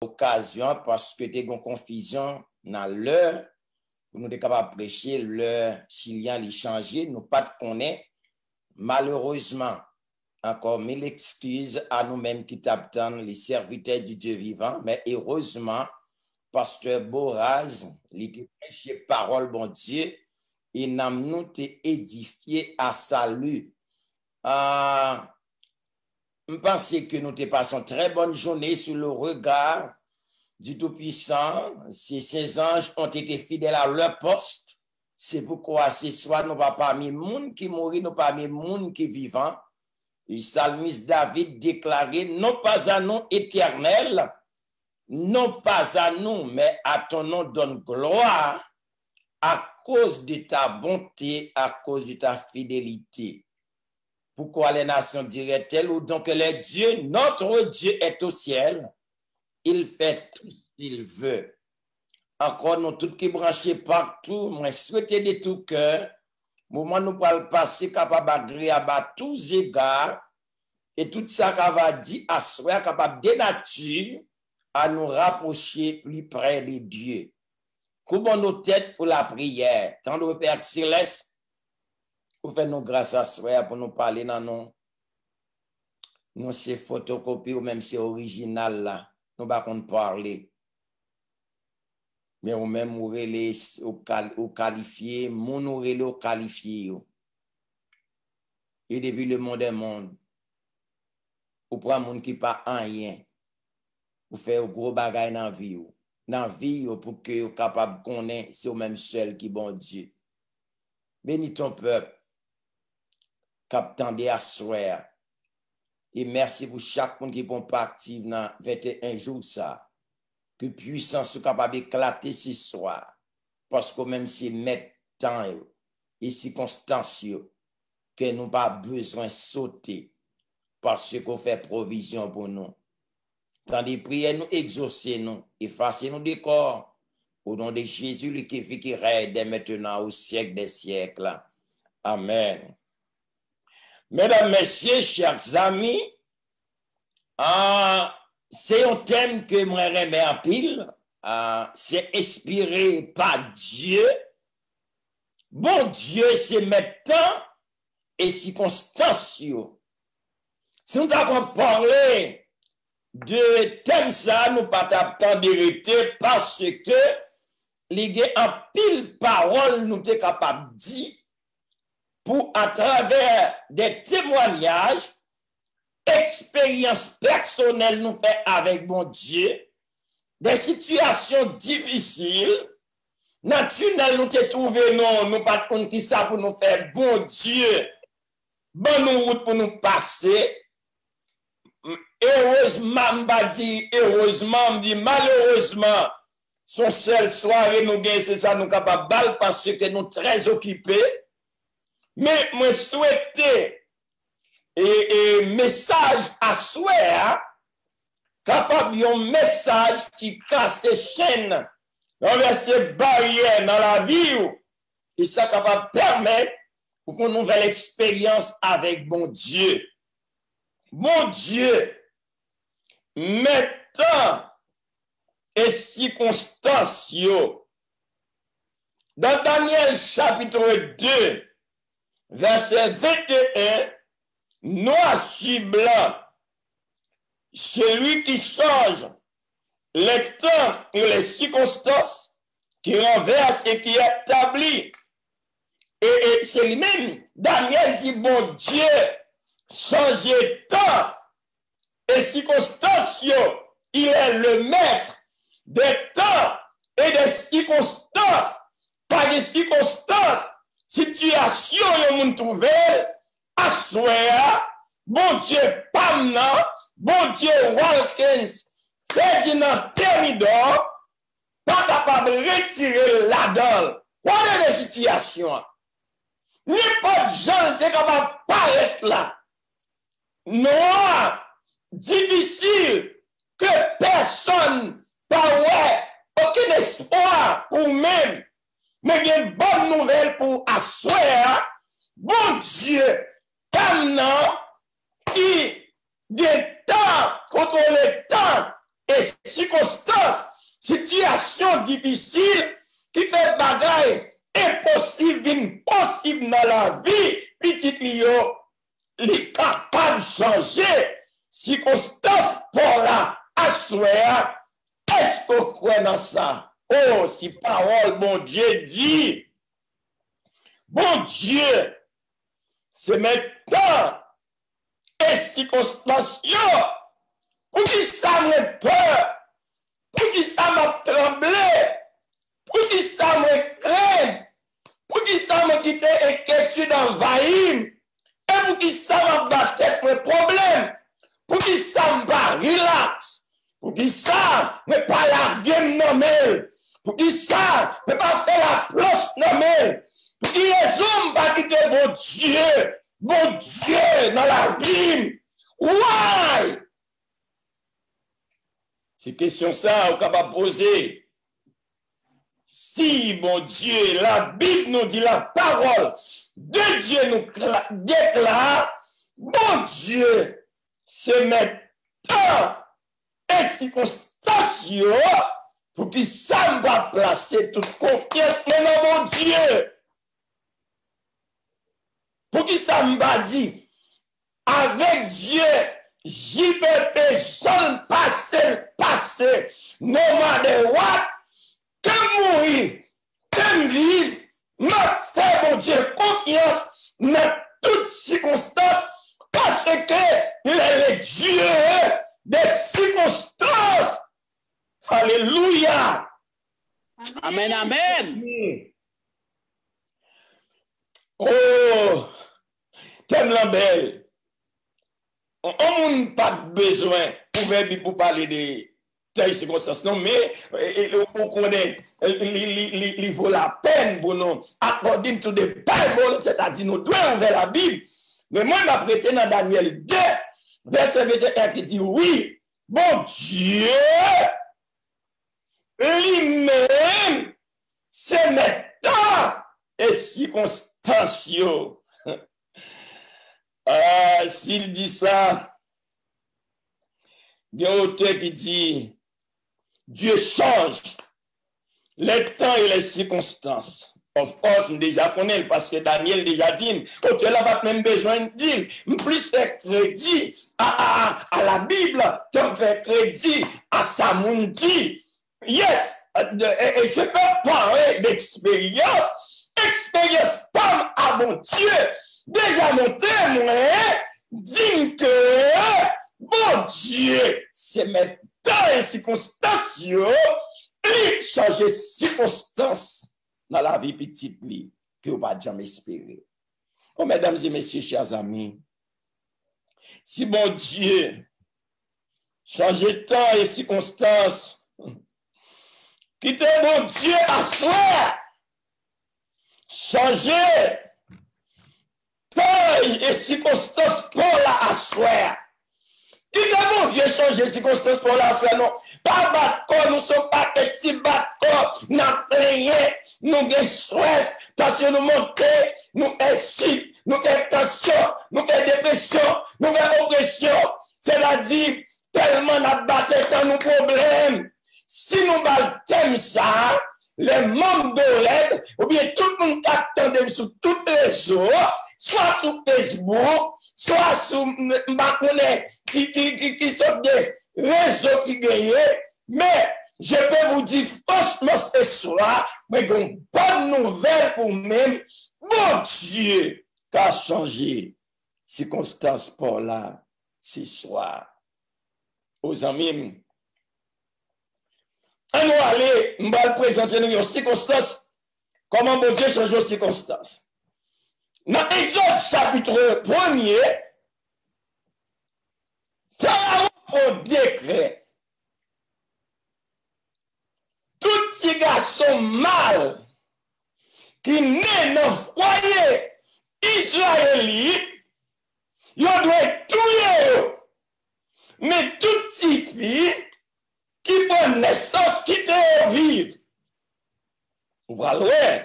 occasion parce que tu as une confusion dans l'heure, nous sommes capables de prêcher, l'heure chilien les changer, nous pas de connaître. Malheureusement, encore mille excuses à nous-mêmes qui t'attendent, les serviteurs du Dieu vivant, mais heureusement, Pasteur Boraz, il était prêché parole, bon Dieu, et nous t'es édifié à salut. Je pense que nous te passons une très bonne journée sous le regard du Tout-Puissant. Ces anges ont été fidèles à leur poste. C'est pourquoi ce soir, nous pas parmi monde qui mourit, nous parmi monde qui vivant. Et psalmiste David déclarait, non pas à nous éternel, non pas à nous, mais à ton nom donne gloire à cause de ta bonté, à cause de ta fidélité. Pourquoi les nations diraient-elles, ou donc le Dieu, notre Dieu est au ciel, il fait tout ce qu'il veut. Encore nous tous qui branchés partout, moi souhaiter de tout cœur, moment nous pour le passer capable d'agréer à tous égards, et tout ça qu'on va dire à soi, capable de nature, à nous rapprocher plus près de Dieu. Couvrons nos têtes pour la prière. Tant de Père Céleste, vous faites nous grâce à soi pour nous parler dans nous c'est photocopie ou même c'est original là. Nous pas qu'on parler. Mais ou même ou relais ou qualifié, mon ou relais ou qualifié. Et depuis le monde est monde. Ou pour un monde qui pas rien. Ou faire gros bagay dans vie ou. Dans vie ou pour que vous capable de connaître c'est au même seul qui bon Dieu. Bénis ton peuple. Captain de assoir. Et merci pour chaque monde qui prend partie dans 21 jours ça. Que puissance soit capable d'éclater ce soir. Parce que même si mettre temps et circonstances que nous pas besoin de sauter parce qu'on fait provision pour nous. Tandis priez nous exaucer nous, effacer nous des corps au nom de Jésus le qui vit qui règne dès maintenant au siècle des siècles. Amen. Mesdames, messieurs, chers amis, c'est un thème que moi j'aime en pile. C'est inspiré par Dieu. Bon Dieu, c'est maintenant et circonstances. Si nous avons parlé de thème ça, nous pas tant d'hériter parce que les en pile parole nous sommes capables de dire pour à travers des témoignages, expériences personnelles nous fait avec mon Dieu, des situations difficiles, naturelles nous te trouvé non, nous pas de qui ça pour nous faire bon Dieu, bon nous route pour nous passer. Heureusement, heureusement, dit malheureusement, son seul soirée nous gagne, c'est ça nous capable balle parce que nous très occupés. Mais moi souhaiter et message à souhait capable un message qui casse les chaînes, renverse les barrières dans la vie et ça capable permettre pour une nouvelle expérience avec bon Dieu. Bon Dieu, maintenant et circonstances dans Daniel chapitre 2 verset 21, noir sur blanc, celui qui change les temps et les circonstances, qui renverse et qui établit. Et c'est lui-même, Daniel dit, bon Dieu, changer temps et circonstances, il est le maître des temps et des circonstances, pas des circonstances, situation yo moun trouvé, assoya, bon Dieu Pamna, bon Dieu Walkins, Ferdinand Thermidor, pas capable de retirer là-dedans. Quoi est la situation? N'importe gens qui est capable de paraître là. Noir, difficile, que personne pas ouais, aucun espoir pour même. Mais il y a une bonne nouvelle pour asseoir, bon Dieu, maintenant, qui des temps contre le temps et circonstances difficile, qui fait bagaille impossible, possible dans la vie, petit Lio, il est capable de changer circonstance pour la assoir. Est-ce que vous croyez dans ça? Oh, si parole, bon Dieu dit, bon Dieu, c'est maintenant et circonstance, pour qui ça me peur, pour qui ça m'a tremblé, pour qui ça me craint, pour qui ça m'a quitté inquiétude envahie, et pour qui ça m'a battu mes problèmes, pour qui ça m'a relax, pour qui ça me pas la game normale, pour qui ça me pas faire la planche normale, pour qui les hommes pas quitter bon Dieu dans la vie. Why? C'est question ça, on capable poser. Si, bon Dieu, la Bible nous dit la parole de Dieu nous déclare, bon Dieu, c'est maintenant et circonstance pour qu'il s'en va placer toute confiance dans mon Dieu. Pour qu'il s'en va dire, avec Dieu, JBP, j'en passé, no matter what, que mourir, que vivre, m'a fait, mon Dieu, confiance dans toutes circonstances, parce que il est le Dieu des circonstances. Alléluia. Amen, amen. Oh, t'aimes la belle. On n'a pas besoin pour parler de telles circonstances, non, mais on connaît, il vaut la peine pour nous, according to the Bible, c'est-à-dire nous devons ouvrir la Bible. Mais moi, je prêté dans Daniel 2, verset 21, qui dit oui, bon Dieu, lui-même, c'est maintenant et circonstance. S'il dit ça, il y a un auteur qui dit Dieu change les temps et les circonstances. Of course, nous déjà connaissons parce que Daniel déjà dit, auteur n'a pas même besoin de dire, plus fait crédit à la Bible, qu'on fait crédit à Samundi. Yes, et je peux parler d'expérience, expérience pas à mon Dieu. Déjà mon témoin dit que, bon Dieu, c'est maintenant les circonstances, il change les circonstances dans la vie petite li, que vous ne pouvez jamais espérer. Oh, mesdames et messieurs, chers amis, si bon Dieu change les temps et circonstances, quittez mon Dieu à soi, changez temps et circonstances pour la asseoir. Qui est mon Dieu changer circonstances pour la asseoir, non? Pas battre, nous ne sommes pas des petits bateaux, nous rien, nous avons stress, tension nous monter, nous faisons si, nous faisons tension, nous faisons dépression, nous faisons oppression. C'est-à-dire, tellement nous battons dans nos problèmes. Si nous battons ça, les membres d'ORED, ou bien tout le monde qui attend sur toutes les réseaux, soit sur Facebook, soit sur qui sont des réseaux qui gagnent, mais je peux vous dire franchement ce soir, mais une bonne nouvelle pour même, bon Dieu, qui a changé circonstances pour là ce soir. Aux amis, on va aller, on va présenter nos circonstances, comment bon Dieu change les circonstances. Dans Exode chapitre 1er, Pharaon pour décret. Tout petit garçon mâle qui naît dans le foyer israélite, il doit être tué. Mais toute petite fille qui prend naissance, qui te vive. Vous voyez?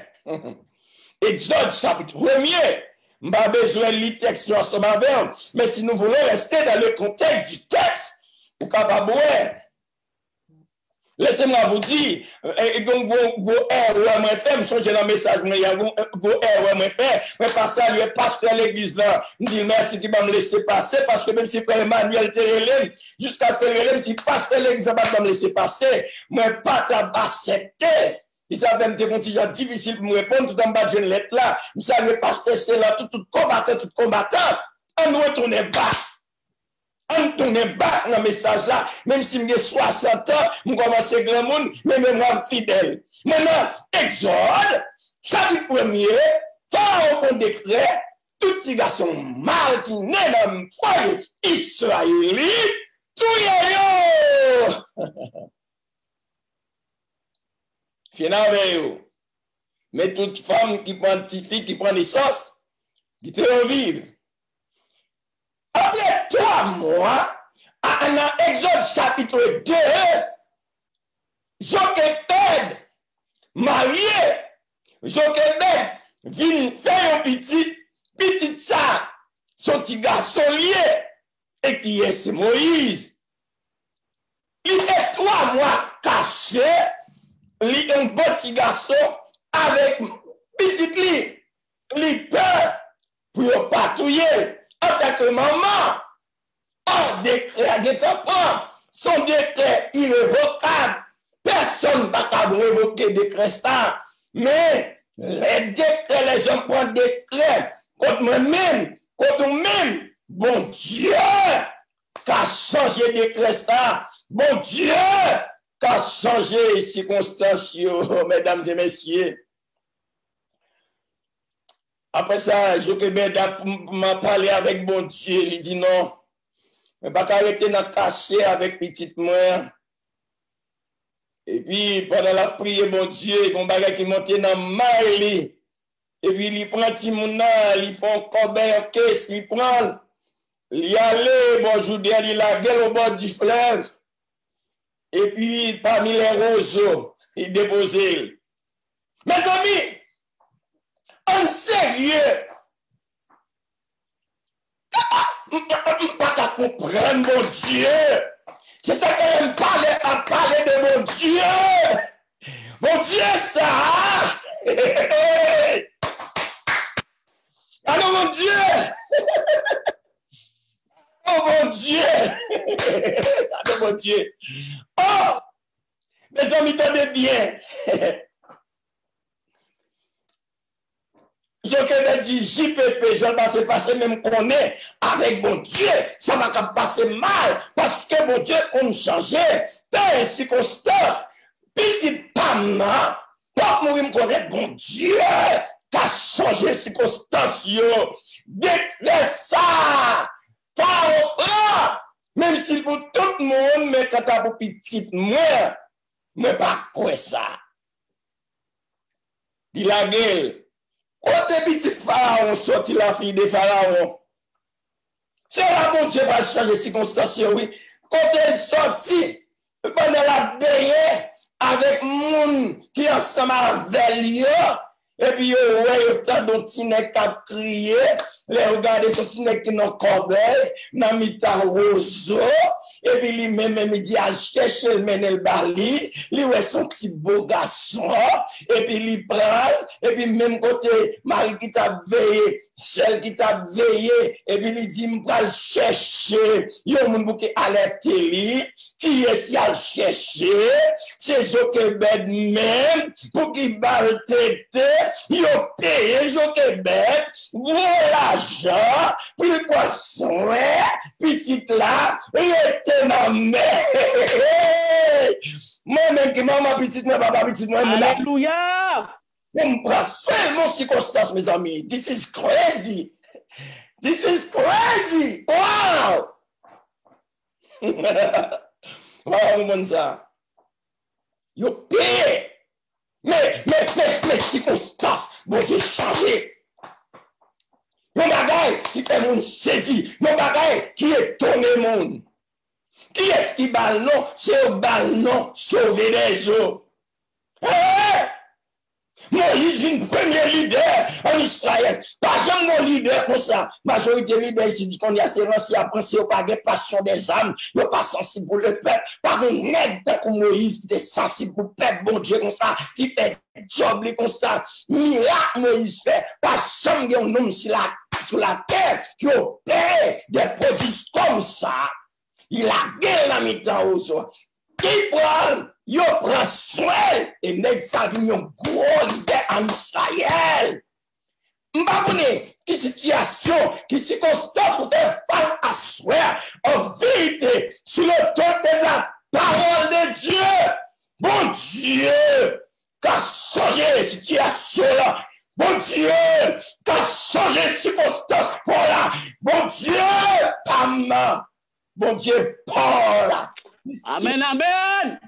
Exode chapitre 1er. Je n'ai pas besoin de lire texte ensemble avec vous. Mais si nous voulons rester dans le contexte du texte, vous capable Laissez-moi vous dire, go erreur moi fait, me changer dans message moi y a go erreur moi fait, mais pas ça lui pasteur l'église là, me dit merci qui va me laisser passer parce que même si frère Emmanuel te relève jusqu'à ce que relève si pasteur l'église va me laisser passer, moi pas accepter. Il savait me dire difficile pour me répondre tout en bas de une lettre là, me savait pasteur c'est là tout combattant, on retourne bas. On tourne bas dans le message là, même si j'ai 60 ans, je commence à grand monde, mais même moi fidèle. Maintenant, Exode, chapitre 1er, par un décret, tout petit garçon mal qui naît dans le foyer israélite, tout yo. Finalement, mais toute femme qui prend petite fille, qui prend naissance, qui peut vivre. Après 3 mois, dans Exode chapitre 2, Jochebed, marié, Jochebed, vient faire un petit ça, son petit garçon lié, et qui est c'est Moïse. Il fait 3 mois caché, il est un bon petit garçon avec petit lit, il peur pour patrouiller. En tant que maman, un décret son décret irrévocable. Personne ne va révoquer décret ça. Mais les décrets, les gens prennent décret contre moi-même, contre nous-mêmes. Bon Dieu, qui a changé décret ça. Bon Dieu, qui a changé les circonstances, mesdames et messieurs. Après ça, Jochebed m'a parlé avec bon Dieu. Il dit non. Je ne vais pas arrêter dans caché avec petite moi. Et puis, pendant la prière, bon Dieu, mon bagage qui monte dans maille. Et puis, il prend Timouna, il fait un corbeil en caisse, il prend. Il allait, bonjour, il la gueule au bord du fleuve. Et puis, parmi les roseaux, il déposait. Mes amis, en sérieux, pas comprendre mon Dieu. C'est ça qu'elle parle à parler de mon Dieu. Mon Dieu, ça. Alors mon Dieu. Oh mon Dieu. Oh mon Dieu. Oh, mes amis, tenez bien. Je dit JPP, je vais passer même qu'on est avec mon Dieu. Ça va passer mal parce que mon Dieu, on change. Dans les circonstances, petit pamna, pas mourir me connaître mon Dieu, qui a changé les circonstances. Déclare ça. Même si pour tout le monde, mais quand t'as pour petit, moi, pas quoi ça. Il a gueule. Quand petit pharaon sorti la fille de pharaon, c'est là mon Dieu va changer les circonstances, oui. Quand elle sortit, pendant la veille, avec moun qui ensemble avec lui, et puis ouais, il y a un petit nez qui a crié, les regarder son petit nez qui n'a corbeille, n'a mis ta roseau, et puis lui-même, il dit à chercher le menel bali, lui ouais son petit beau garçon, et puis il prend, et puis même côté, Marie qui t'a veillé, celle qui t'a veillé, et puis il dit, m'pral le chercher, yon moun bouke alerte li, qui est si à le chercher, c'est Jochebed même, pour qu'il balle tête, yon paye Jochebed, gros l'argent, puis le poisson, petit là, il était ma mère. Moi-même qui maman petite, moi papa petite, moi. Alléluia. On me prend seulement circonstance, mes amis. This is crazy. This is crazy. Wow. Voilà, on dit ça. Yo paye. Mais, circonstances, bon Dieu, changé. Yon bagay qui fait moun saisi. Yon bagay qui étonne moun. Qui est-ce qui bal non? C'est au bal non, sauver les eaux. Moïse est le premier leader en Israël. Pas jamais mon leader comme ça. Majorité leader ici dit qu'on y a ces anciens à penser au pas de passion des âmes. Ils sont pas sensibles pour le peuple. Pas de nègre comme Moïse qui était sensible pour le peuple, bon Dieu comme ça, qui fait job comme ça. Miracle Moïse fait. Pas jamais un homme sur la terre qui opère des prodiges comme ça. Il a gagné la mi-temps au soir. Qui prend, yo prend soin et nèg sa vie un gros leader en Israël. M'abonne, qui situation, qui circonstance pour faire face à soi, en vérité, sur le temps de la parole de Dieu. Bon Dieu, qu'a changé la situation là. Bon Dieu, qu'a changé la circonstance pour là. Bon Dieu, Pam. Bon Dieu, Paul. Amen, amen.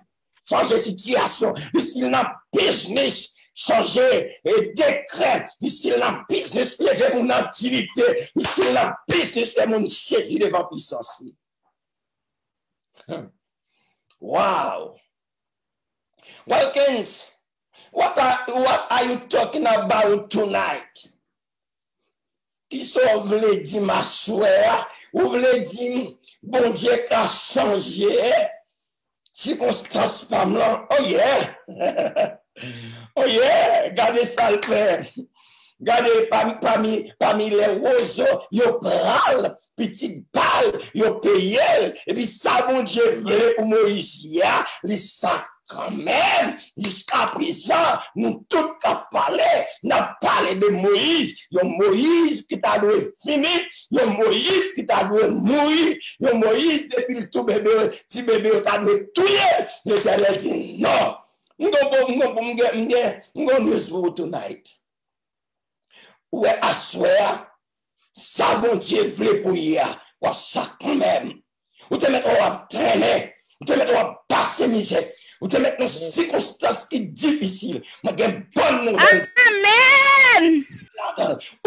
Changer situation, style dans business, changer et décret, style dans business, lever mon activité, style dans business, faire mon saisir devant puissance. Wow. Wilkins, what are you talking about tonight? Qui sont voulez dire ma soeur, ou voulez dire bon Dieu qui a changé circonstance pas blanc. Oh yeah. Oh yeah, gardez ça le père. Gardez parmi les roseaux, yo pral, petite balle, yo payé, et puis ça bon Dieu voulait pour Moïse, les sacs. Quand même, jusqu'à présent, nous tous qu'à parler, n'a parlé de Moïse, yon Moïse qui t'a dû finir, yon Moïse qui t'a dû mourir, yon Moïse depuis le tout bébé, petit bébé t'a dû tuer. L'Éternel dit non. M'gon news for tonight. Ouais, à soir, ça bon Dieu voulait pour hier, ou ça quand même. Ou te mettre à traîner, ou te mettre à passer misère. Vous te mettez dans une circonstance qui est difficile. Mais il y a une bonne nouvelle. Amen.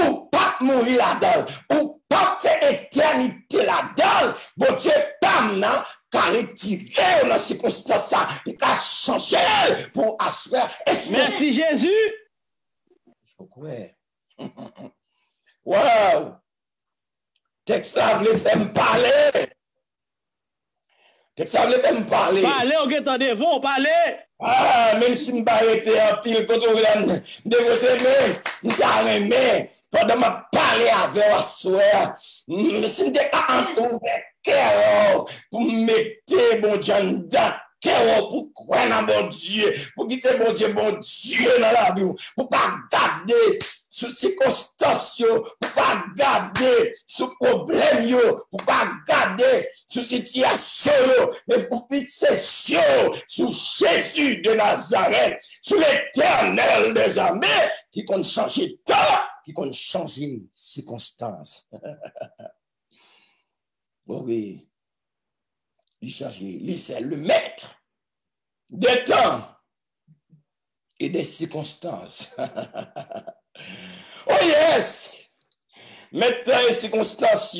Ou pas mourir là-dedans. Ou pas faire éternité là-dedans. Bon Dieu, Pam, car retiré dans la circonstance, il a changé pour assurer. Merci Jésus. Ouais. Wow. Texte là, vous faire me parler. Ça veut même parler. Parlez, on est en devant, parlez. Ah, même si je ne pas été en pile, quand on vient de votre main, pendant que je parle avec la soeur, si je n'ai pas entouré cœur pour mettre mon Dieu dans cœur, pour croire dans mon Dieu, pour quitter mon Dieu dans la vie, pour pas garder sous circonstances, pour pas garder sous problème, pour pas garder sous situation, mais pour fixer sur Jésus de Nazareth, sur l'Éternel des armées, qui compte changer temps, qui compte changer circonstances. Oui, il change, c'est le maître des temps et des circonstances. Oh yes! Maintenant, les circonstances,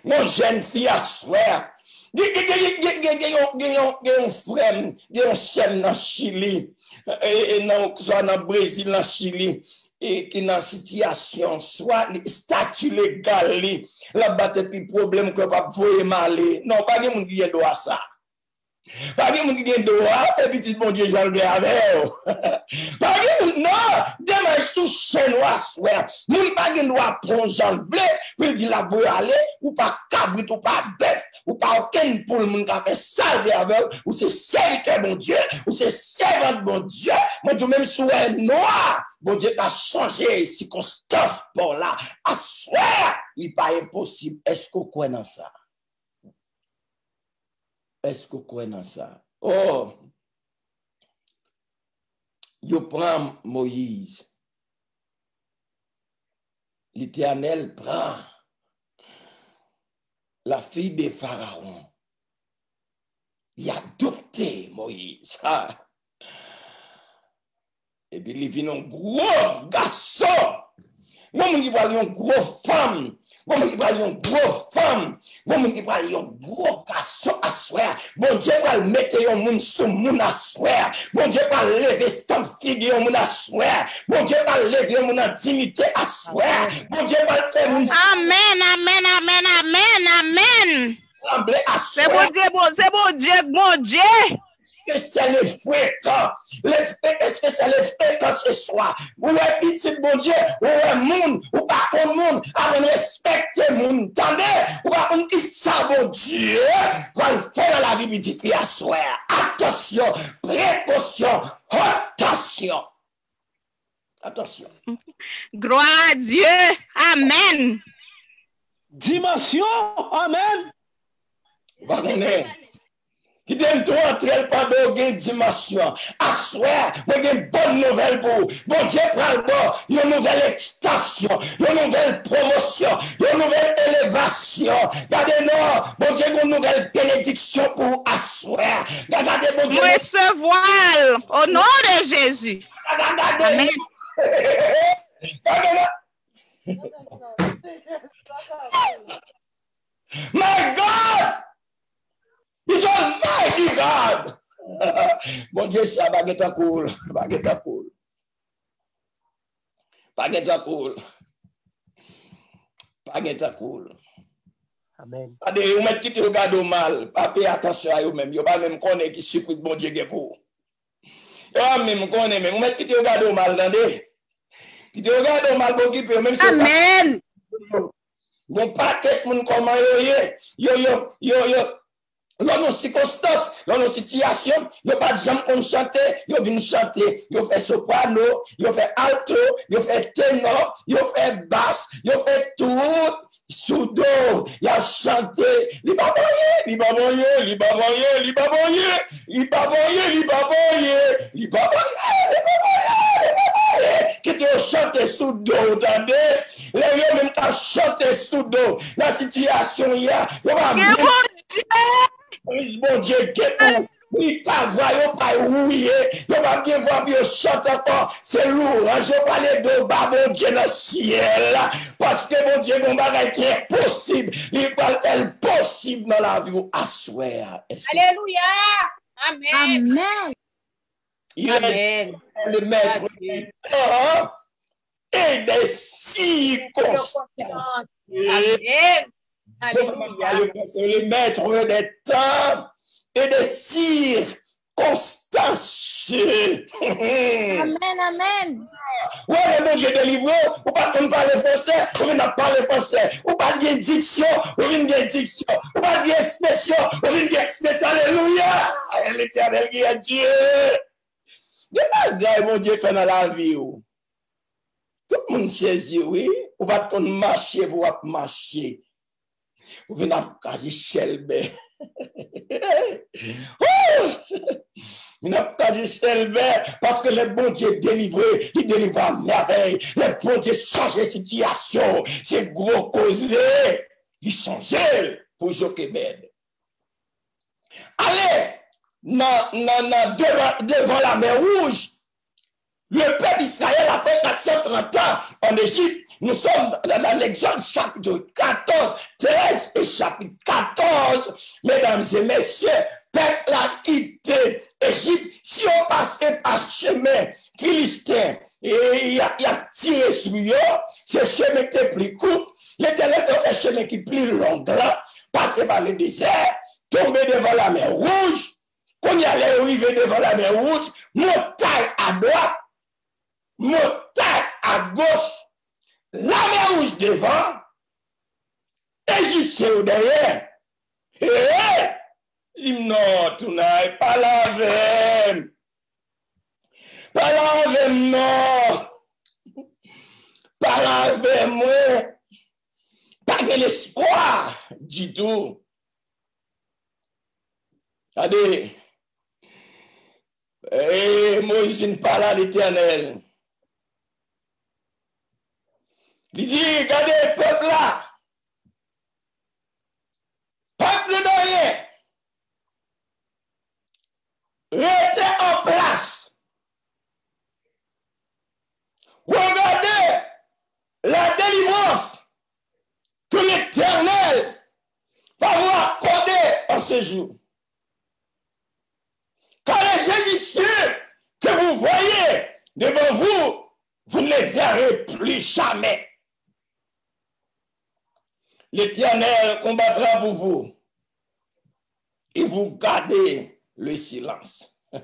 mon jeune fille à soir, il y a un frère, il y a un chef dans Chili, et soit dans le Brésil, dans Chili, et qui est dans situation, soit statut légal, là-bas, puis problème que pas voyer mal. Non, pas de monde qui a droit ça. Pas de monde qui a droit, et puis si mon Dieu, j'en ai avec. Pas de monde, non, demain, sous chinois, soit, moun pas de droit prendre Jean Blé, puis dire la boue aller, ou pas cabrit, ou pas bœuf, ou pas aucun poule, moun qui a fait salver avec, ou c'est serviteur, mon Dieu, ou c'est servante, mon Dieu, moi, tout même sous un noir. Bon Dieu a changé circonstance pour là. À soi, il n'est pas impossible. Est-ce qu'on croit dans ça? Est-ce qu'on croit dans ça? Oh, je prends Moïse. L'Éternel prend la fille de Pharaon. Il a adopté Moïse. Et puis, il vient un gros garçon. Moi, je vois une grosse femme Bon monde qui parle une grosse femme, bon monde qui parle un gros garçon à soir. Bon Dieu va mettre un monde sous moun à soir. Bon Dieu va lever stamp figure un monde à soir. Bon Dieu va lever un monde en dignité à soir. Bon Dieu va faire un Amen, amen, amen, amen, amen. trembler à C'est soir. bon Dieu, c'est bon Dieu, bon Dieu. Que c'est le fréquent. Est-ce que c'est le fréquent ce soir? Ou est petit bon Dieu, ou est monde, ou pas comme monde, avant de respecter monde. Attendez, ou pas comme qui ça bon Dieu, quand il fait dans la vie, il dit qu'il y a soir. Attention, précaution, attention. Attention. Gloire à Dieu. Amen. Dimension. Amen. Bah, on est. Qui donne tout entrer pendant une dimension. À soir, moi j'ai une bonne nouvelle pour vous. Bon Dieu prend le bon, une nouvelle extension, une nouvelle promotion, une nouvelle élévation. Regardez-nous, bon Dieu, une nouvelle bénédiction pour vous à soir. Regardez, bon Dieu. Recevoir au nom de Jésus. Amen. My God! He's almighty God! Bon Dieu, ça baguette cool. Baguette cool. Baguette cool. Baguette cool. Amen. Allez, vous mettez qui te regarde mal. Pas payer attention à vous-même. Vous pas même connaître qui surprise bon Dieu pour. Vous même connaît même. Vous mettez qui te regarde mal, attendez. Qui te regarde mal pour qui peut même si Amen. bon paquet moun comment yo dans nos circonstances, dans nos situations, yo pas de gens qu'on chante, yo vinn chanter, yo fait soprano, yo fait alto, yo fait ténor, yo fait basse, yo fait tout soudo, y a chanté, li baboye, li baboye, li baboye, li baboye, li baboye, li baboye, li baboye, li baboye, qui te chante soudo, entendez? Les yo même ta chanté soudo, la situation y a, yo va bon Dieu, il pas voyons pas ouiller, il va bien voir bien chanter encore, c'est lourd, je parle de bas bon Dieu dans le ciel, parce que bon Dieu, mon bagage qui est possible, il va faire possible dans la vie, à soir. Alléluia. Amen. Amen. Il est le maître du temps et des circonstances. Amen. Alléluia. Le maître des temps et des circonstances. Amen, amen. Ouais, bon Dieu délivré, ou pas qu'on parle français, ou on n'a pas le français, ou pas de diction, ou une diction, ou pas de expression, ou une expression, alléluia, l'éternel qui est Dieu. Il y a pas de mon Dieu fait dans la vie. Tout le monde saisit, oui, ou pas qu'on marche, ou pas marcher. Ou venez à cacher Shelbe. Il n'a pas dit Shelbe parce que le bon Dieu délivré, il délivre à merveille. Le bon Dieu change la situation. C'est gros causé. Il changeait pour Jochebed. Allez, devant la mer Rouge, le peuple Israël après 430 ans en Égypte. Nous sommes dans l'Exode chapitre 14, 13 et chapitre 14. Mesdames et messieurs, peuple a quitté Égypte. Si on passait par chemin philistin et il a tiré sur eux, ce chemin était plus court. L'Éternel fait un chemin qui est plus long, passer par le désert, tomber devant la mer Rouge. Quand il allait arriver devant la mer Rouge, montagne à droite, montagne à gauche. La mer Rouge devant, Égyptien au derrière. Dis non, tu n'as pas lavé. Pas lavé, non. Pas lavé, moi. Pas de l'espoir du tout. Regardez. Moïse ne parle à l'Éternel. Il dit, regardez le peuple là. Peuple de rien. Restez en place. Regardez la délivrance que jour. Car les Égyptiens que vous voyez devant vous, vous ne les verrez plus jamais. L'Éternel combattra pour vous et vous gardez le silence. Il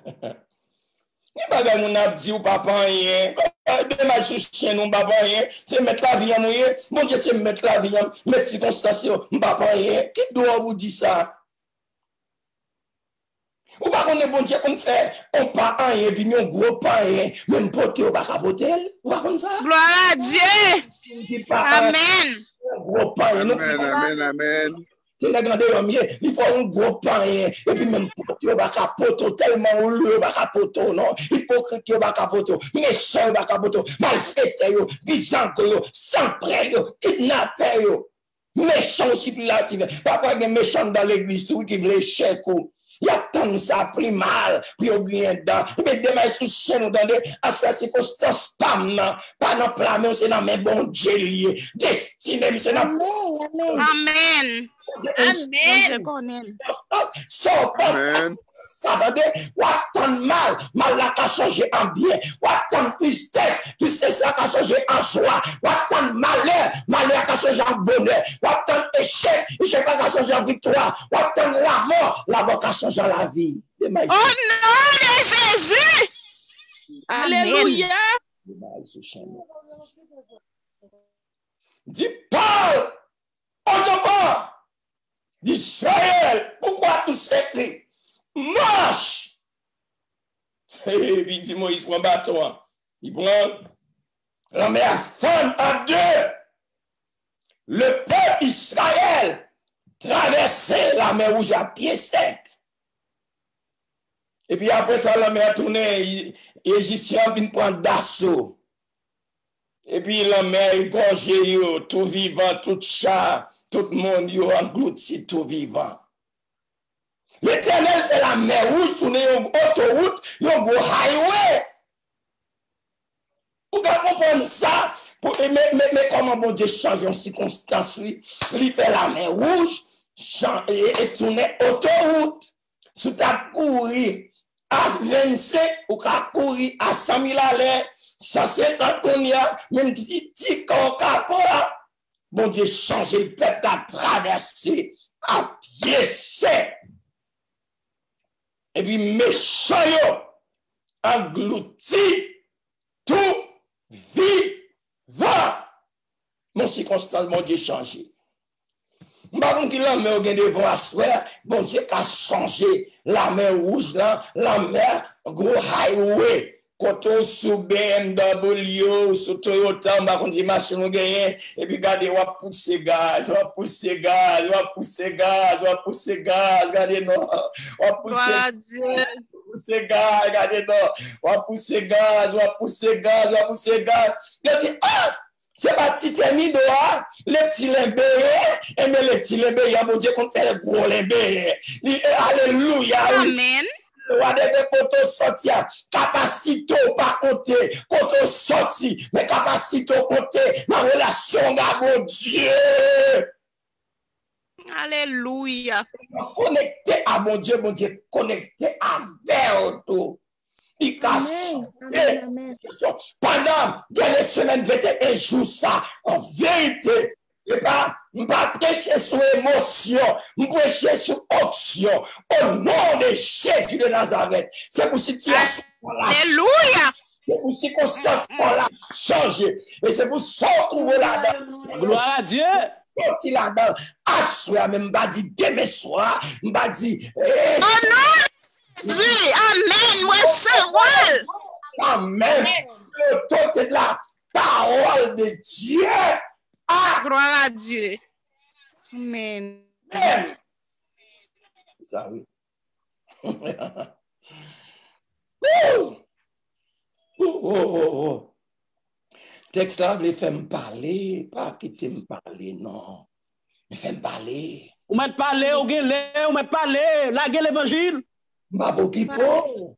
n'y a pas de monde dit ou papa rien. Demain, sous chien, non, papa rien. C'est mettre la vie en nous. Mon Dieu, c'est mettre la vie en mettre circonstances, papa rien. Qui doit vous dire ça? Ou pas qu'on est bon Dieu comme fait, on pas rien, puis on gros pas rien, même poté ou pas capotel, ou pas comme ça? Gloire à Dieu. Amen. Gros pas rien. Amen, amen. C'est la grande homme, il faut un gros pas rien, et puis même poté ou pas capotel, tellement ou le pas capotel, non? Hypocrite ou pas capotel, méchant ou pas capotel, malfaiteur, bizango, sans près, kidnappeur, méchant aussi plus latif. Parfois, il y a des méchants dans l'église, tout qui veulent chèque. Il y a tant que ça a pris mal, puis il y a dedans. Mais demain, sous chaîne, nous donnons à ce circonstance, pas dans plan, mais c'est dans mes bons Dieu, destiné, c'est dans. Amen. Amen. Amen. Ça veut dire, tant mal, mal là qu'a changé en bien, tant tristesse, tristesse qu'a changé en joie, tant malheur, malheur qu'a changé en bonheur, tant échec, échec qu'a changé en victoire, tant la mort qu'a changé en la vie. Au nom de Jésus. Alléluia. Dis Paul aux enfants d'Israël, pourquoi tout s'écrit? Marche! Et puis dit Moïse prend bâton. Il prend la mer fond en deux. Le peuple Israël traversait la mer Rouge à pied sec. Et puis après ça, la mer tournait, les Égyptiens viennent prendre d'assaut. Et puis la mer égorgée, tout vivant, tout chat, tout le monde englouti, tout vivant. L'Éternel fait la mer Rouge, tourner une autoroute, un gros highway. Vous comprenez ça? Mais comment bon Dieu change en circonstance, lui? Il fait la mer Rouge et tourner autoroute. Sous ta courir à 25 ou qu'à courir à 100 000 à l'heure, 150 tonnières, même si tu as bon Dieu change le peuple à traverser à pied sec. Et puis, méchant, englouti, tout vivant. Mon circonstance, mon Dieu, changé. Par contre, la mer devant à soir, bon Dieu a changé la mer rouge, la mer gros highway. Quand on sous BMW, sous Toyota, on va dire machine on gagne, et puis regardez, on va pousser gaz, regardez non, on va pousser gaz, regardez non, on va pousser gaz. Il dit, ah! C'est pas petit ami dehors, les petits limbés, et mais les petits limbés, mon Dieu, qu'on fait le gros limbé. Alléluia. Amen. Quand on sortit, capacité pas compter, quand on sortit, mais capacité compter, ma relation avec mon Dieu. Alléluia. Connecté à mon Dieu, connecté avec tout. Pendant des semaines, 21 jours, ça, en vérité, et pas, prêcher sur émotion, prêcher sur option, au nom de Jésus de Nazareth. C'est pour situation. Alléluia. C'est pour circonstance qu'on l'a changé. Et c'est pour ça qu'on trouve là-dedans. Gloire à Dieu. Quand là-dedans, à soir, même, m'a dit demain soir, m'a dit, Oui, amen, moi c'est amen. Le temps de la parole de Dieu. Ah, gloire à Dieu. Amen. Amen. Ça oui. Texte là, il fait me parler, pas quitter me parler, non. Il fait me parler. Ou mettre parler, ou mettre parler, laguer l'évangile. Ma bokipo.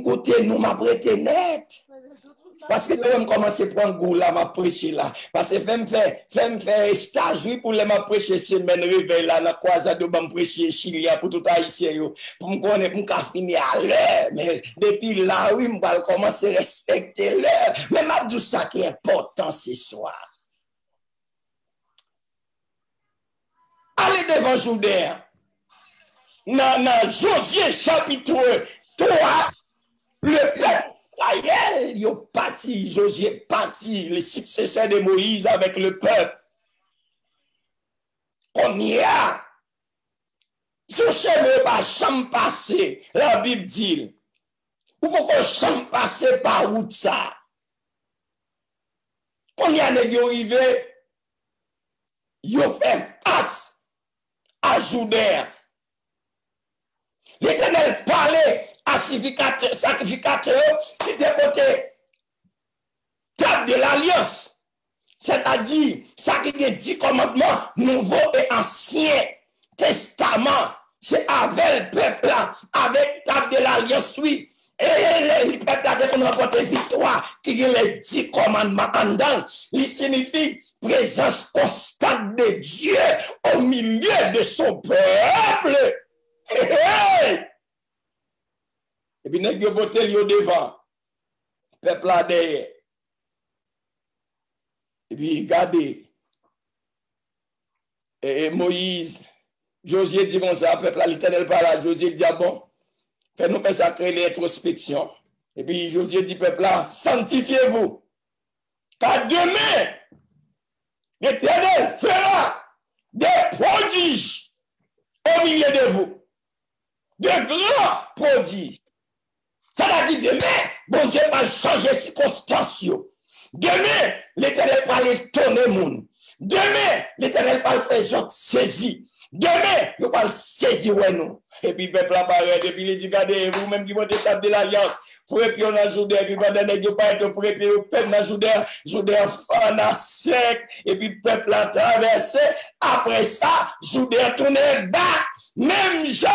Côté nous m'a prêté net. Parce que là, on commence à prendre goût là, m'a prêché là. Parce que fais me faire stage pour m'a prêcher semaine réveil là, dans croisade de m'a prêcher Chilia pour tout haïtien yo. Pour me connaître, pour me finir à l'heure. Mais depuis là, oui, m'va commencer à respecter l'heure. Mais m'a dit ça qui est important ce soir. Allez devant Jourdain. Dans Josué chapitre 3, le peuple Israël, il parti, Josué parti, le successeur de Moïse avec le peuple. Qu'on y a, son chemin va jamais passer, la Bible dit. Ou pourquoi jamais passer par route ça? Qu'on y a arrivé, il fait face à Jourdain. L'Éternel parlait à sacrificateur qui déportait table de l'alliance. C'est-à-dire, ça qui est 10 commandements, nouveau et ancien testament. C'est avec le peuple là, avec table de l'alliance, oui. Et le peuple là, qui a remporté victoire, qui a les 10 commandements en dedans, il signifie présence constante de Dieu au milieu de son peuple. Hey! Et puis, nèg yo boté yo devant, peuple là derrière. Et puis, regardez, et Moïse, Josué dit comme ça, peuple là, l'Éternel parle à Josué, dit, ah bon, fais-nous consacrer l'introspection. Et puis, Josué dit, peuple là, sanctifiez-vous. Car demain, l'Éternel fera des prodiges au milieu de vous. De grands prodiges. Ça veut dire demain, bon Dieu va changer les circonstances. Demain, l'Éternel va l'étonner monde. Demain, l'Éternel va faire saisir. Demain, il va saisir nous. Et puis, peuple apparaît, et puis il dit, regardez, vous-même qui votez table de l'alliance, vous et puis on a joué, et puis pendant que vous pas être, vous et puis vous peuple a joué en a sec, et puis peuple a traversé. Après ça, joué tourné bas, même gens,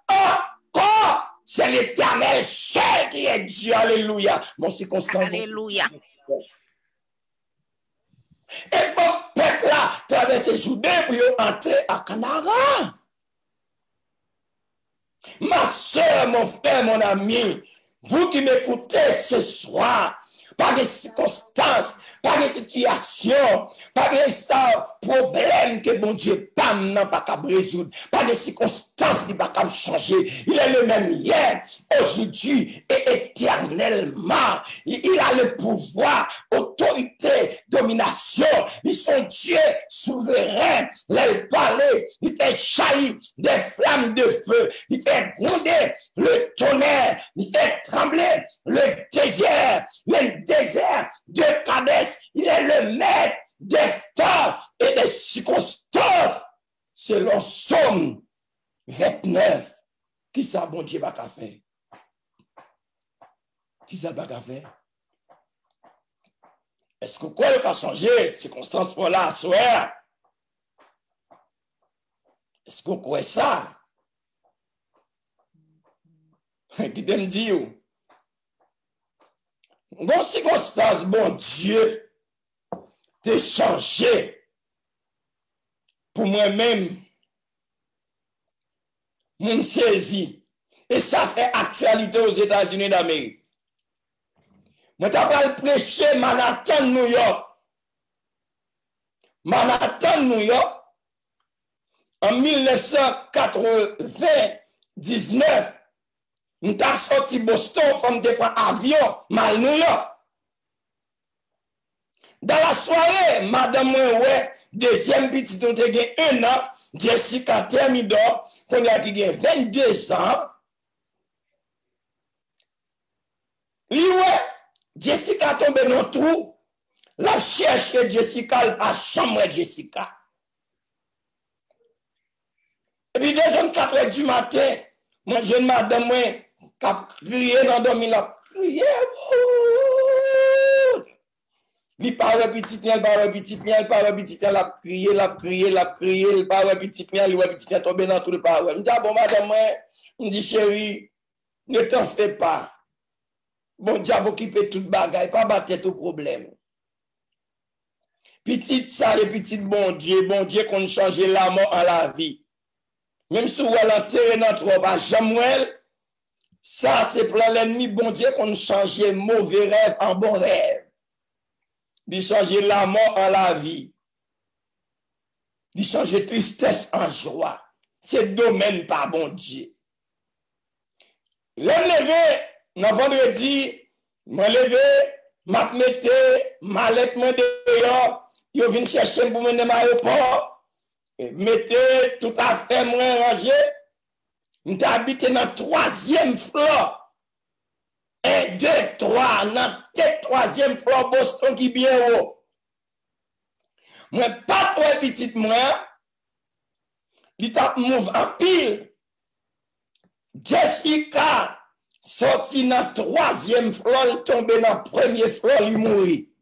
encore, c'est l'Éternel seul qui est Dieu. Alléluia. Mon circonstance. Alléluia. Et il faut que le peuple là traverser Jourdain pour entrer à Canara. Ma soeur, mon frère, mon ami, vous qui m'écoutez ce soir, par des circonstances, par des situations, par des problèmes que mon Dieu n'a pas qu'à résoudre, par des circonstances qui n'a pas qu'à changer. Il est le même hier, aujourd'hui et éternellement. Il a le pouvoir, autorité, domination. Ils sont Dieu souverain. Il parlait, il fait jaillir des flammes de feu. Il fait gronder le tonnerre. Il fait trembler le désert. Le désert de Kadès. Il est le maître des temps et des circonstances. Selon Somme 29. Qui ça, bon Dieu, va faire? Qui ça va faire? Est-ce que quoi va changer? Circonstances pour là, soir. Est-ce que quoi ça? Qui t'aime dire? Bon circonstance, bon Dieu, t'es changé pour moi-même, mon saisi. Et ça fait actualité aux États-Unis d'Amérique. Moi, t'as pas prêché Manhattan, New York. Manhattan, New York, en 1999, nous avons sorti Boston, pour nous prendre avion, mal New York. Dans la soirée, madame, ouais, deuxième petite, nous avons 1 an, Jessica Thermidor, qu'on a 22 ans. Lui, ouais, Jessica tombe dans le trou, la cherche Jessica, la chambre Jessica. Et puis, 2h04 du matin, mon jeune madame, moi, qui a crié dans le dormi, la crié. Il parle petit bien, il parle petit bien, il parle petit bien, la crié, il parle petit bien, il petit bien tombé dans tout le parole. Je dis, bon, madame, moi, je dis, chérie, ne t'en fais pas. Bon Dieu a occupé toute bagaille, pas battre tout problème. Petit ça et petit bon Dieu qu'on change la mort en la vie. Même si on a enterré dans trop bas, Samuel, ça c'est plan l'ennemi, bon Dieu qu'on change mauvais rêve en bon rêve. Il change la mort en la vie. Il change tristesse en joie. C'est domaine par bon Dieu. L'homme levé, dans vendredi, m'a levé, m'a mette, m'a lettre dehors, yo vinn chercher pour mener à l'aéroport, mettez tout à fait moins rangé, m'ta habité dans 3e floor. 1, 2, 3, dans 3e floor Boston qui bien haut. Moi pas trop petit moi, qui t'a move en pile. Jessica sorti dans 3e floor, tombé dans 1er floor, il mourit.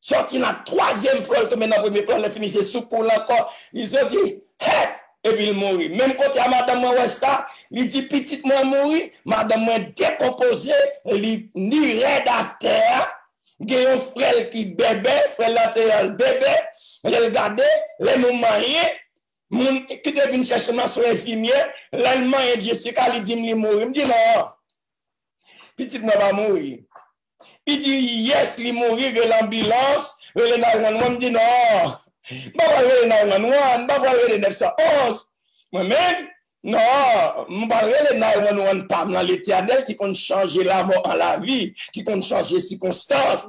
Sorti dans 3e floor, tombé dans 1er floor, il finissait sous coule encore. Ils ont dit, hey! Et puis il mourit. Même côté à madame moi ça, il dit petite moi mourir, madame moi décomposé, il ni raide à terre. Il y a un frère qui bébé, frère latéral bébé, il regarde, les moments mon qui devine chercher ma soeur infirmier, l'allemand et Jessica il dit il mourir. Il me dit non. Petite moi va mourir. Il dit yes, il mourir de l'ambulance, le 911 me dit non. Je ne vais pas 911. Moi-même, non, je ne vais pas 911 par l'éternel qui compte changer la mort en la vie, qui compte changer les circonstances.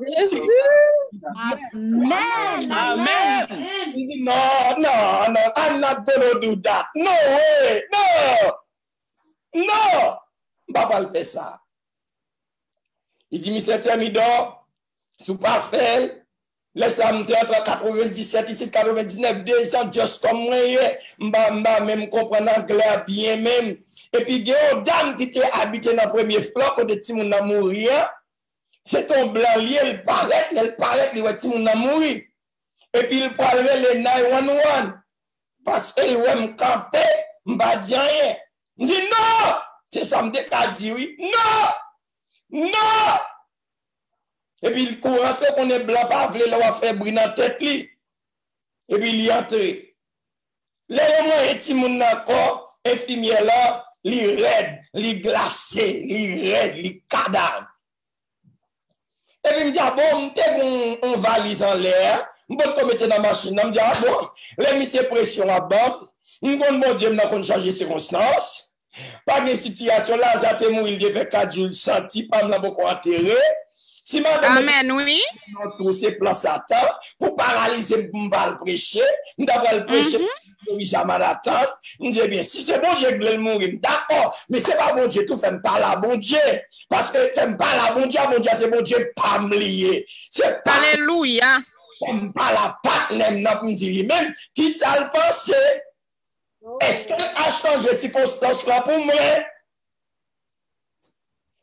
Amen. Amen. Il dit non, I'm not going to do that. No way, no, je ne vais pas le faire ça. Il dit, Monsieur Thermidor, sous parfait, laisse-moi entre 97 ici, 99, 2 ans, juste comme moi, m'ba même comprendre anglais bien même. Et puis, il y a une dame qui était habitée dans le premier floc, quand Timoun a mouru, c'est ton blanc lié, elle paraît, Timoun a mouru. Et puis, il parle le 911, parce qu'elle veut me camper, m'ba dit rien. Je dis non, c'est ça me dit oui, non. Et puis il court rentrer qu'on est blanc, pas vle la faire brûler dans tête li. Et puis il y entre. Là moi et ti moun encore infirmière là, li raide, li glacé, li raide, li cadavre. Et puis il me dit ah bon, m'te on valise en l'air, m'pot ko mettre dans machine, me dit ah bon, les mise pression à bas, m'gon bon Dieu n'a kon changer circonstances. Pas de situation là, ça te mourir il devait 4 jours senti pas me la beaucoup enterré. Si madame Amen, oui. Tous ces plans Satan pour paralyser pour me prêcher, nous devons le prêcher pour jamais attendre. Nous disons bien, si c'est bon Dieu qui veut mourir, d'accord, mais c'est pas bon Dieu, tout fait pas la bon Dieu. Parce que fait pas la bon Dieu, c'est bon Dieu pas me lier. C'est pas. Alléluia. Fait pas la patte, n'a me dit lui-même, qui ça le penser. Est-ce qu'elle a changé circonstance là pour moi?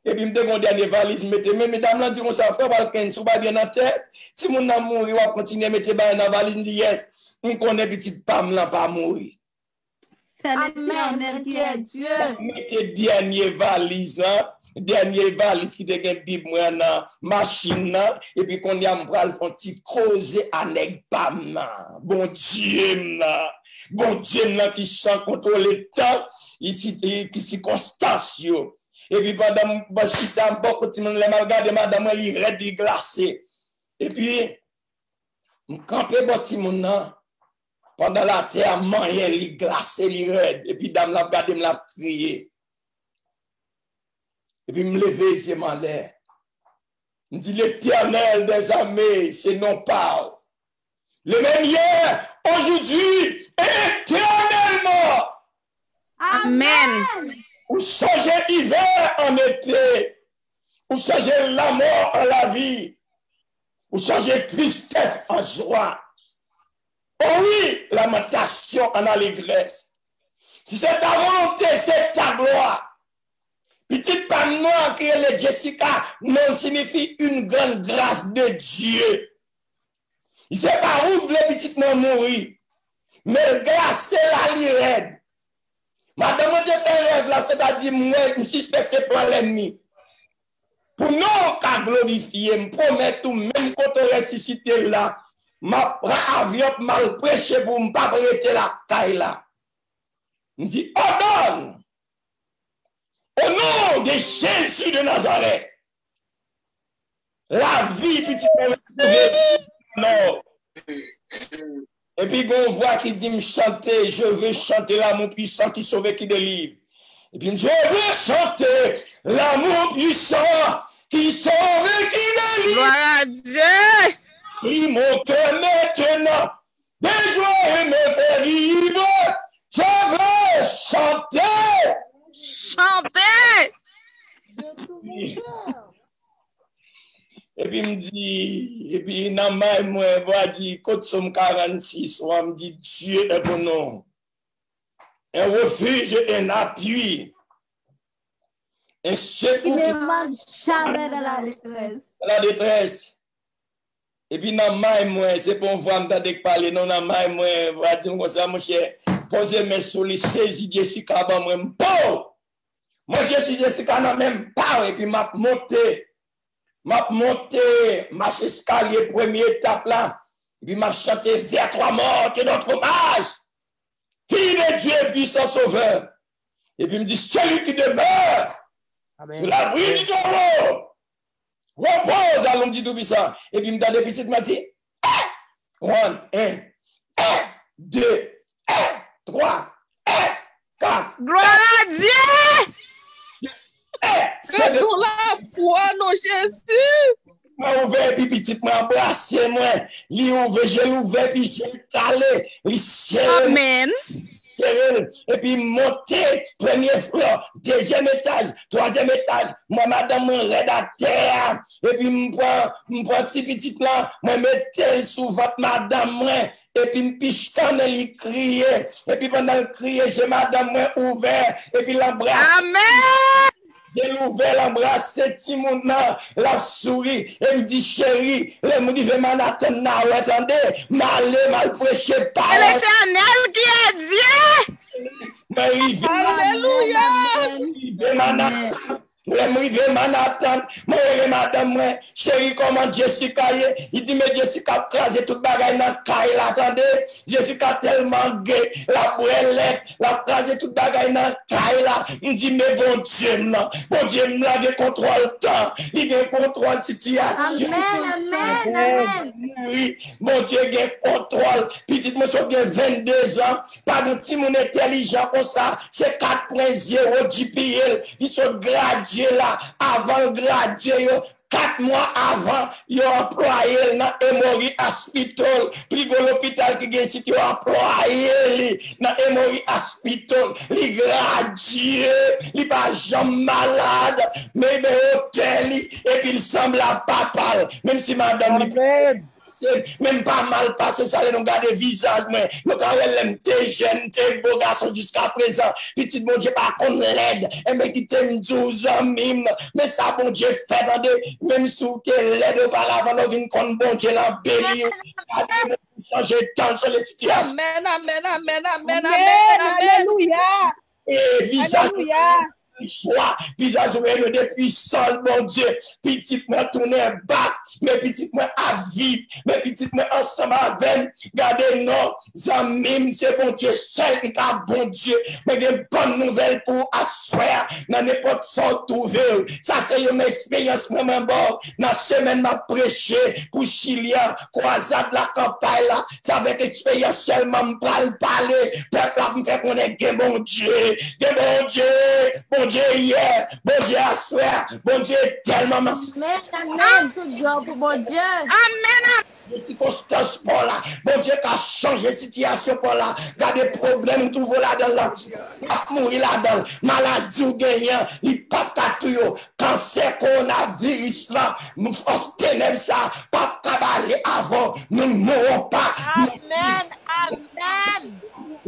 Et puis, je me demande dernier valise, mais mesdames, là, disons ça, frère, Balken, si vous bien dans la tête, si mon a mouru, on va continuer à mettre dans la valise, dit yes, on connaît petite pam là, pas mourir. C'est l'éternel qui est Dieu. Mettez dernier valise, là, dernier valise qui te gagne Bible, moi, dans machine, là, et puis qu'on y a un petit causer avec pam là. Bon Dieu, là. Bon Dieu, là, qui chante contrôler le temps, ici, qui circonstance, yo. Et puis pendant que beaucoup de monde m'a regardé madame elle raide glacé. Et puis me camper petit monde pendant la terre moyen li glacé li raide et puis dame la regardé me la crier. Et puis me lever c'est m'en l'air. Me dit l'Éternel des armées c'est non parle. Le même hier, aujourd'hui et éternellement. Amen. Ou changer l'hiver en été, ou changer la mort en la vie, ou changer tristesse en joie. Oh oui, lamentation en allégresse. Si c'est ta volonté, c'est ta gloire. Petite femme noire qui est le Jessica, non signifie une grande grâce de Dieu. Il ne sait pas où le petit non mourir, mais grâce c'est la lirède. Madame de faire rêve là, c'est-à-dire, moi, je suspecte c'est pour l'ennemi. Pour nous, qu'à glorifier, me promettre tout, même quand on ressuscité là, ma prend avion mal prêché pour ne pas prêter la caille là. Me dit, ordonne, au nom de Jésus de Nazareth, la vie que tu peux retrouver. Non. Et puis, on voit qui dit me chanter, je veux chanter l'amour puissant qui sauve et qui délivre. Et puis, je veux chanter l'amour puissant qui sauve et qui délivre. Gloire à Dieu. Prie mon cœur maintenant, de joie et me faire vivre. Je veux chanter. Chantez. Et puis, il me dit, et puis, dans ma moi, il dit, côte somme 46, on me dit, Dieu est bon nom. Un refuge et un appui. Un secours. Il ne manque jamais de la détresse. La détresse. Et puis, dans ma moi, c'est pour voir m'entendre parler, non, dans ma moi, on va dire comme ça, mon cher, posez mes solis, saisis Jessica, bah, moi, moi, je suis Jessica, non, même pas, et puis, m'a monté, marche escalier, première étape là, et puis m'a chanté vers toi mort que notre hommage, fille de Dieu, puissant sauveur. Et puis me dit, celui qui demeure sur l'abri du tombeau, repose à l'homme du tout-puissant. Et puis me donne des petites, m'a dit, 1, 2, 3, 4. Gloire à Dieu. C'est pour la foi, non, Jésus. Moi ouvert, puis petit, moi embrassé, moi. Li ouvert, j'ai l'ouvert, puis j'ai calé. Li serré. Amen. Et puis monter, premier floor, deuxième étage, troisième étage. Moi, madame, mon rédacteur. Et puis, me prends petit plan, moi, mettez sous votre madame, moi. Et puis, me piche quand elle criait. Et puis, pendant le crier, j'ai madame, moi, ouvert. Et puis, l'embrasse. Amen. J'ai ouvert l'embrasse, Timon, la souris, et me dit, chérie, le me dit, je m'en attendre, attendez, mal prêché par. C'est l'Éternel qui a dit. Alléluia. Madame, chérie, comment Jessica est? Il dit, mais Jessica crasé toute bagaille dans caille, attendez. Jessica tellement gay, la brûlette, la crasé toute bagaille dans caille, là. Il dit, mais bon Dieu, là, il contrôle temps, il contrôle situation. Amen. Oui, mon Dieu, il contrôle. Petite monsieur, il a 22 ans, pas de petit monde intelligent comme ça, c'est 4.0 GPL, ils sont gradués là, avant gradué, 4 mois avant, ils ont employé dans Emory Hospital. Puis l'hôpital qui est ici, ils ont employé dans Emory Hospital. Ils gradué, ils pas jamais malade, mais dans l'hôtel, et puis il semble à papa. Même si madame, même pas mal passé, ça, nous garder visage, mais nous avons t'es jeune, t'es beau garçon jusqu'à présent. Petit bon Dieu, pas qu'on l'aide, et mais qui t'aime 12 ans, mime. Mais ça, bon Dieu, fait, même si t'es l'aide par l'avant, nous venons qu'on bon Dieu l'embellit. Changer tant sur les situations. Amen. Alléluia. Et visage. Choix, visage ouverts depuis sol, mon Dieu. Petit moi tourner back, mais petit moi à vivre, mais petit moi ensemble avec. Gardez nos amis, c'est bon Dieu seul qui a bon Dieu. Mais des bonnes nouvelles pour asseoir dans n'importe son trouver. Ça c'est une expérience même bon. Dans la semaine m'a prêché pour Chilien, croisade la campagne là. Ça avec expérience seulement me parler. Peuple là me fait qu'on est bon Dieu, bon Dieu hier, bon Dieu à soir, bon Dieu tellement. Amen. Tout job pour bon Dieu. Amen. Les circonstances pour là, bon Dieu qui a changé la situation pour là, il y a des problèmes tout là-dedans, mourir là-dedans, maladie ou gagnant, les papas tout, cancer, coronavirus là, nous force ténèbres ça, pas cabaler avant, nous ne mourrons pas. Amen.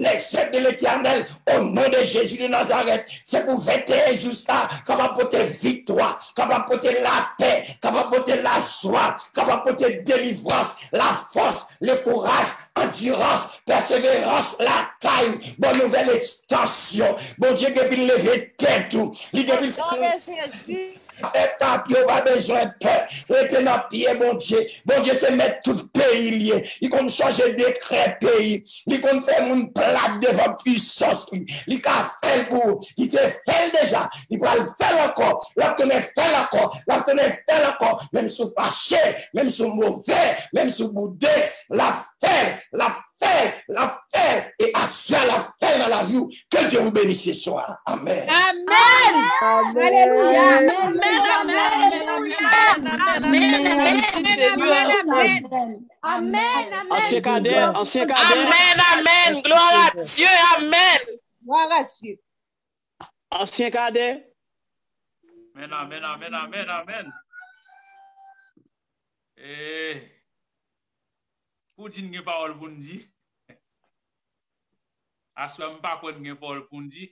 Les chefs de l'Éternel, au nom de Jésus de Nazareth, c'est pour 21 jours ça, capable de porter victoire, capable de porter la paix, capable de porter la joie, capable de porter délivrance, la force, le courage, endurance, persévérance, la caille, bonne nouvelle extension. Bon Dieu, depuis lever tête tout, il depuis pas besoin de peur. Restez dans pied, bon Dieu. Bon Dieu, c'est mettre tout pays lié. Il compte changer décret pays. Il compte faire une plate devant puissance. Il a fait pour. Il te fait déjà. Il va le faire encore. Il va te faire encore. Il va te faire encore. Même sous fâché, même sous mauvais, même sous boudé. La fait. Et assurer la fait dans la vie. Que Dieu vous bénisse ce soir. Amen. Amen. Alléluia. Amen. Ancien cadet. Amen. Gloire à Dieu. Amen. Gloire à Dieu. Ancien cadet. Amen. Pour dire une parole pour nous dire, à ce moment pas une parole pour nous dire,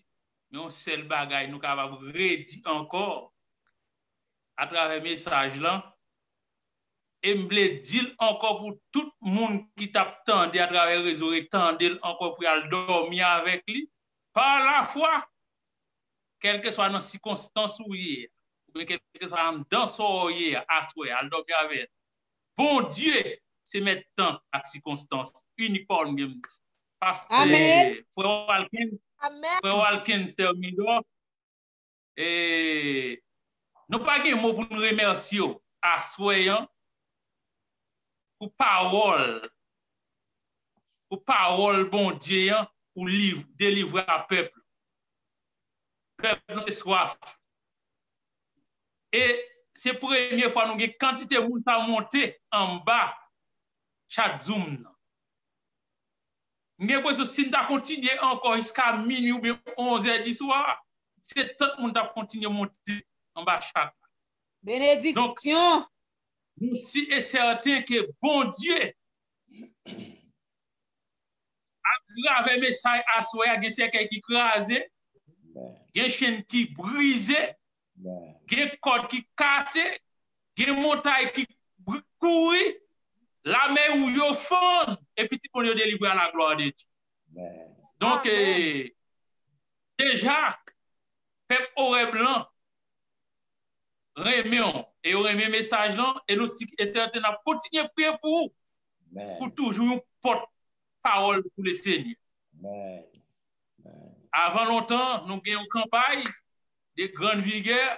mais on seul bagaille nous capable redire encore à travers message là et me dire encore pour tout le monde qui t'attendait à travers le réseau et tendait encore pour aller dormir avec lui par la foi, quelle que soit dans circonstance où il est, ou quelle que soit dans son hier à souhait à dormir avec. Bon Dieu, c'est maintenant à circonstance uniforme parce que Frère Walkins termine et nous pas de mot pour nous remercier à soyant pour parole bon Dieu pour délivrer à peuple de soif et c'est la première fois nous avons quantité de monde à monter en bas chaque zoom. Nous avons besoin si nous continuer encore jusqu'à minuit ou bien 11h du soir, c'est tout le monde qui continue à monter en bas chaque. Bénédiction. Donc, nous sommes certains que bon Dieu a gravé message à soi, il y a quelqu'un qui crasé, il y a une chaîne qui brisée, il y a une corde qui cassée, il y a une montagne qui courit. La main où yo fond et petit pour nous délivrer à la gloire de Dieu. Donc, déjà, peuple Oré Blanc, remettons et remet message là et nous et certains a continué à prier pour toujours une porte-parole pour le Seigneur. Avant longtemps, nous avons une campagne de grande vigueur.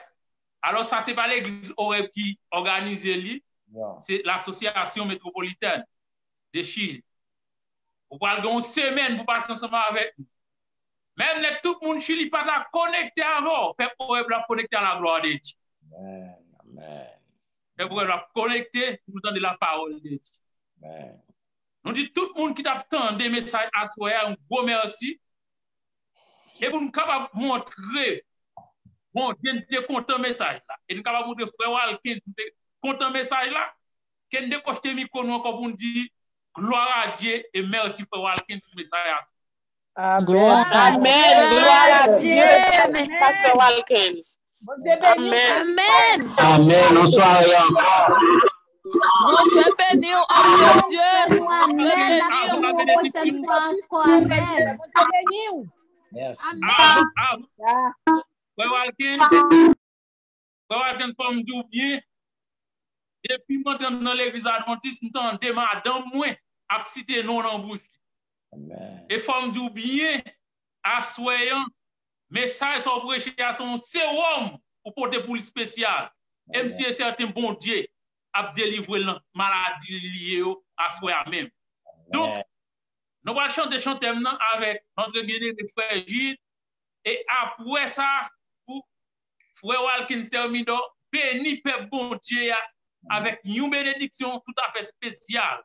Alors, ça, ce n'est pas l'église Oré qui organise lui. C'est l'association métropolitaine de Chili. Vous parlez d'une semaine pour passer ensemble avec nous. Même tout le monde Chili pas la connecté avant. Peuple la connecté à la gloire de Dieu. Amen. Peuple la connecté pour nous donner la parole de Dieu. Amen. Nous disons tout le monde qui t'attend des messages à soi, un gros merci. Et pour nous capables de montrer, bon, Dieu est content message là. Et nous capables de montrer Frère Walkins content message là, qu'on décoche tes micros encore pour nous dire gloire à Dieu et merci pour Walkins pour message. Amen. Gloire à Dieu. Pasteur Walkins. Amen. Amen. Bonsoir et encore. Bon Dieu béni, oh Dieu. Merci. Frère Walkins, pour me dire bien, depuis que je suis dans l'église adventiste, nous avons des madame moins à citer non en bouche. Et faut me dire bien, à soyant, message sont prêchés à son sérum pour porter pour le spécial. Même si certains bon Dieu a délivré la maladie liée à soi même. Donc, nous allons chanter maintenant avec notre bien-aimé frère Gilles. Et après ça, pour frère Walkins termine, béni peuple bon Dieu avec une bénédiction tout à fait spéciale.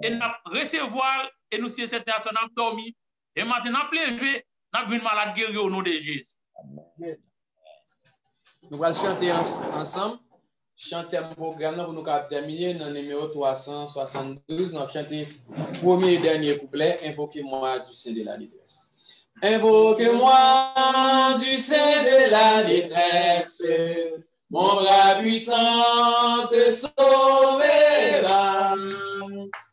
Et nous recevoir, et nous sommes cette nation nous dormi. Et maintenant, plevé, nous avons une malade guérie au nom de Jésus. Nous allons chanter ensemble. Chanter un programme pour nous terminer dans le numéro 372. Nous allons chanter le premier et dernier couplet. Invoquez-moi du sein de la détresse. Invoquez-moi du sein de la détresse. Mon bras puissant te sauvera.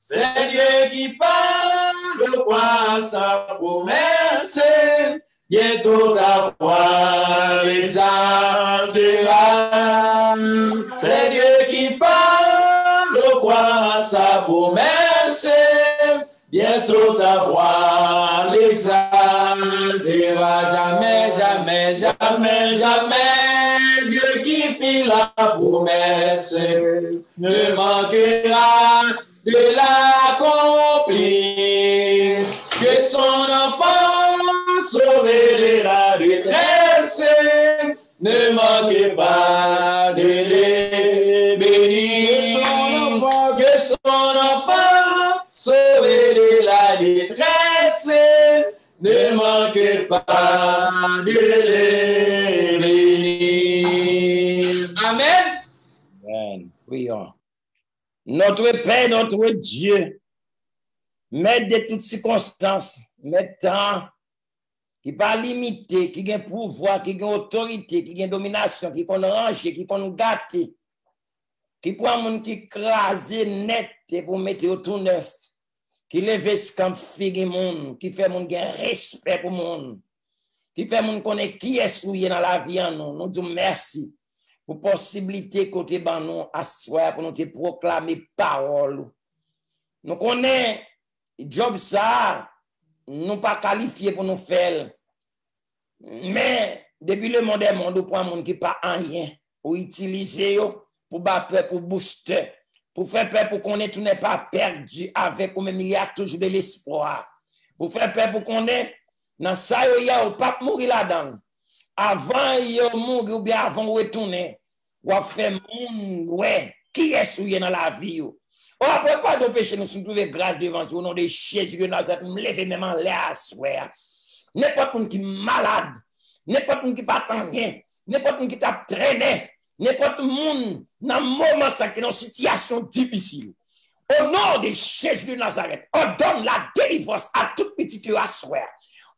C'est Dieu qui parle, crois sa promesse. Bientôt ta voix l'exaltera. C'est Dieu qui parle, crois sa promesse. Bientôt ta voix l'exaltera. Jamais, jamais, jamais, jamais. Dieu qui fit la promesse ne manquera de l'accomplir. Que son enfant sauvé de la détresse ne manquez pas de les bénir. Que son enfant sauvé de la détresse ne manquez pas de les bénir. Amen. Amen. Prions. Notre Père, notre Dieu, maître de toutes circonstances, maître qui pas limité, qui a pouvoir, qui a autorité, qui a domination, qui a rangé, qui a gâté, qui prend monde qui écrase net pour mettre au tout neuf, qui lève ce camp figue monde, qui fait monde gain respect pour monde, qui fait monde connaît qui est souillé dans la vie en nous. Nous disons merci pour possibilité côté ban nous asseoir pour nous te proclamer parole. Nous connaît job ça, nous pas qualifié pour nous faire. Mais depuis le monde nous prend monde qui pas en rien pour utiliser yo pour battre pour booster pour faire peur pour qu'on tout n'est pas perdu avec comme il y a toujours de l'espoir pour faire peur pour qu'on est dans ça il y a pas mourir là-dedans avant yo mourir ou bien avant retourner ou faire monde ouais qui est souillé dans la vie yo. Après pas de péché nous sommes trouver grâce devant vous au nom de Jésus de Nazareth me lever même en l'air à soir. N'importe qui qui malade, n'importe qui qui pas rien, n'importe qui t'a traîné, n'importe monde dans moment ça qui est dans situation difficile. Au nom de Jésus de Nazareth, on donne la délivrance à toute petite à soir.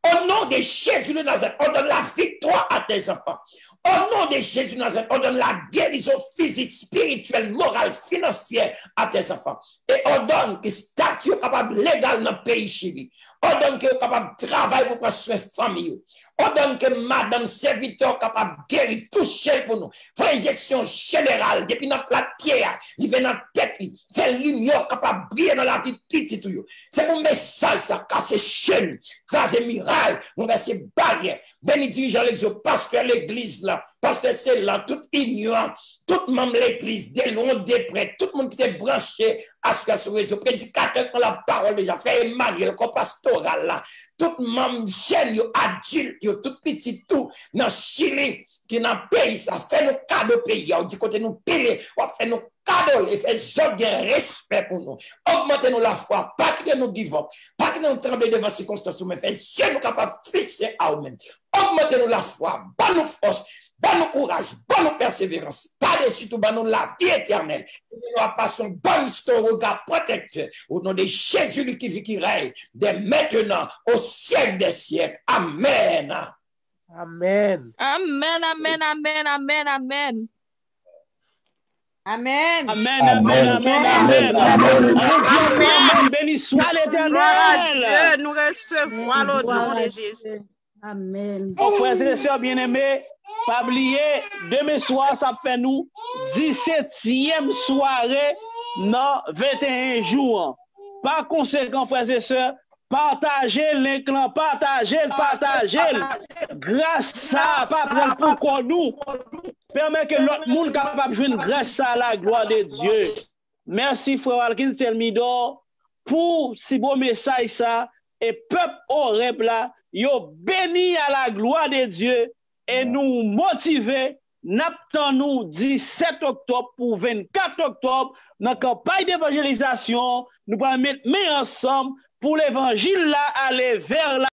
Au nom de Jésus de Nazareth, on donne la victoire à tes enfants. Au nom de Jésus de Nazareth, on donne la guérison physique, spirituelle, morale, financière à tes enfants. Et on donne que statut capable légal dans le pays chéri. On donne que capable de travailler pour prendre soin de famille. On donne que madame serviteur capable de guérir, toucher pour nous. Faire injection générale, depuis notre la pierre, il vient dans la tête, faire lumière capable de briller dans la vie petite. C'est mon message, ça, casser chaîne, casser miraille, on va se barrière. Béni dirigeant l'exo, pasteur l'église là, pasteur c'est là, tout ignorant, tout membre de l'église, des longs, des prêtres, tout le monde qui est branché à ce réseau, prédicateur dans la parole déjà, frère Emmanuel, comme pastoral là, tout membre jeune, adulte, tout petit, tout, dans Chili, qui dans le pays, ça fait nos cadeaux pays, on dit côté nous payer, on fait nos cadeaux, et fait ça bien respect pour nous. Augmentez-nous la foi, pas que nous give up, pas que nous trembler devant ces circonstances, mais fait ça nous capables de fixer à nous-mêmes. Augmentez-nous la foi, bonne force, bonne courage, bonne persévérance, par-dessus tout, bonne la vie éternelle. Nous passons bonne histoire, regard protecteur, au nom de Jésus, lui qui vit, qui règne, dès maintenant, au siècle des siècles. Amen. Amen. Amen, amen, amen, amen, amen. Amen. Amen, amen, amen, amen. Amen. Béni soit l'Éternel. Nous recevons le nom de Jésus. Amen. Mon frères et sœurs bien-aimés, pas oublier, demain soir, ça fait nous 17e soirée dans 21 jours. Par conséquent, frères et sœurs, partagez l'écran, partagez. Grâce à pas pour nous, permet que l'autre monde capable de jouer grâce à la gloire de Dieu. Merci, frère Walkin Selmidor, pour si beau message ça, et peuple horrible là, yo béni à la gloire de Dieu et nous motiver, n'attendons nous 17 octobre pour 24 octobre, dans la campagne d'évangélisation, nous allons mettre ensemble pour l'évangile là aller vers la